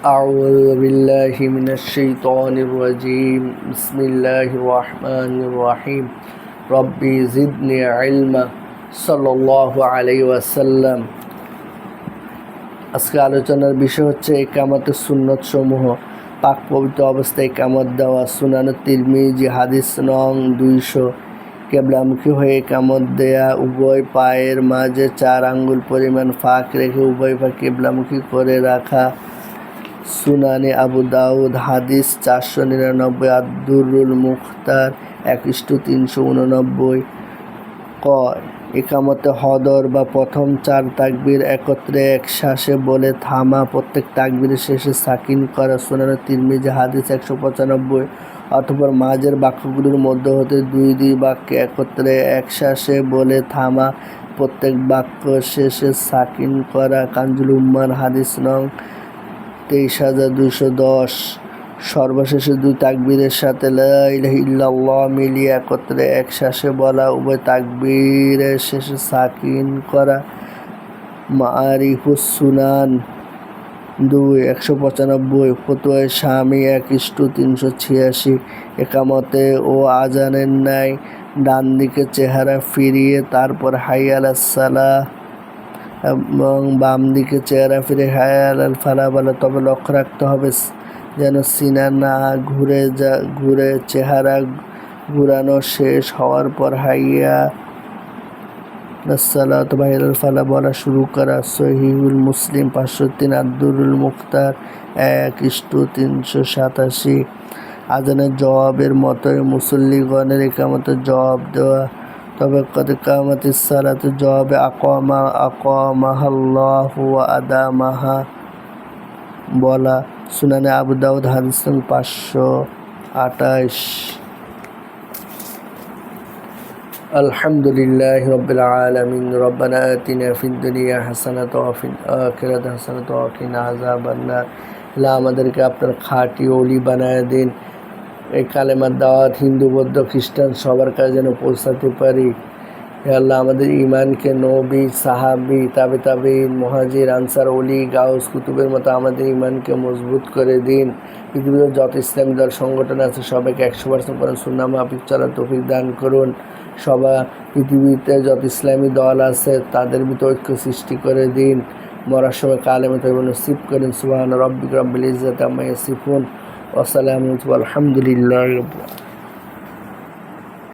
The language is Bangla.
أعوذ بالله من الشيطان الرجيم بسم الله الرحمن الرحيم ربي زدني علما صلى الله عليه وسلم। আজকে আলোচনার বিষয় হচ্ছে ইকামতের সুন্নত সমূহ। পাক পবিত্র অবস্থায় ইকামত দেওয়া। সুনান তিরমিজি হাদিস নং 200। কেবলামুখী হয়ে ইকামত দেয়া, উভয় পায়ের মাঝে 4 আঙ্গুল পরিমাণ ফাঁক রেখে উভয় পা কেবলামুখী করে রাখা। সুনানে আবু দাউদ হাদিস 499। আদ-দুররুল মুখতার 1-389। ক ইকামতে হদর বা প্রথম 4 তাকবীর একত্রে একশ্বাসে বলে থামা, প্রত্যেক তাকবীরের শেষে সাকিন করা। সুনানে তিরমিজি হাদিস 195। অতঃপর মাঝের বাক্যগুলোর মধ্য হতে 2 বাক্য একত্রে একশ্বাসে বলে থামা, প্রত্যেক বাক্য শেষে সাকিন করা। কানজুল উম্মান হাদিস নং 23210। সর্বশেষে 2 তাকবীরের সাথে লা ইলাহা ইল্লাল্লাহ মিলিয়ে একত্রে একশ্বাসে বলা, উভয় তাকবীরের শেষে সাকিন করা। মাআরিফুস সুনান 195। ফতোয়া শামী 1-386। ইকামতে ও আজানের ন্যায় ডান দিকে চেহারা ফিরিয়ে তারপর হাইয়া আলাস সালাহ এবং বাম দিকে চেহারা ফিরে হাইয়া আলাল ফালাহ বলা। তবে লক্ষ্য রাখতে হবে যেন সিনা না ঘুরে চেহারা ঘুরানো শেষ হওয়ার পর হাইয়া আলাস-সালাহ অথবা হাইয়া আলাল ফালাহ বলা শুরু করা। সহিহুল মুসলিম 503। আদ-দুররুল মুখতার 1-387। আজানের জবাবের মতোই মুসল্লিগণের ইকামতের জবাব দেওয়া। তবে ইকামাতিস সালাতের জবাবে আকামাহাল্লাহু ওয়া আদামাহা বলা। সুনানে আবু দাউদ হাদিস নং 528। আলহামদুলিল্লাহি রাব্বিল আলামিন। রব্বানা আতিনা ফিদ দুনিয়া হাসানাতাও ওয়া ফিল আখিরাতি হাসানাতাও ওয়া কিনা আযাবান্নার। আল্লাহ আমাদেরকে আপনার খাঁটি ওলি বানায় দিন। এই কালেমার দাওয়াত হিন্দু, বৌদ্ধ, খ্রিস্টান সবার কাছে যেন পৌঁছাতে পারি। হে আল্লাহ, আমাদের ঈমানকে নবী, সাহাবী, তাবেঈন, মুহাজির, আনসার, ওলি, গাউস, কুতুবের মতো আমাদের ঈমানকে মজবুত করে দিন। পৃথিবীতে যত ইসলামী দল সংগঠন আছে সবাইকে 100% করে সুন্নাহ মাফিক চলার তৌফিক দান করুন। পৃথিবীতে যত ইসলামী দল আছে তাদের ভিতরে ঐক্য সৃষ্টি করে দিন। মরার সময় কালেমা তৈয়বা নসিব করেন। সুবহান রাব্বিকা রাব্বিল ইজ্জাতি আম্মা ইয়াসিফুন ওয়া সালামুন আলহামদুলিল্লাহি রাব্বিল আলামিন।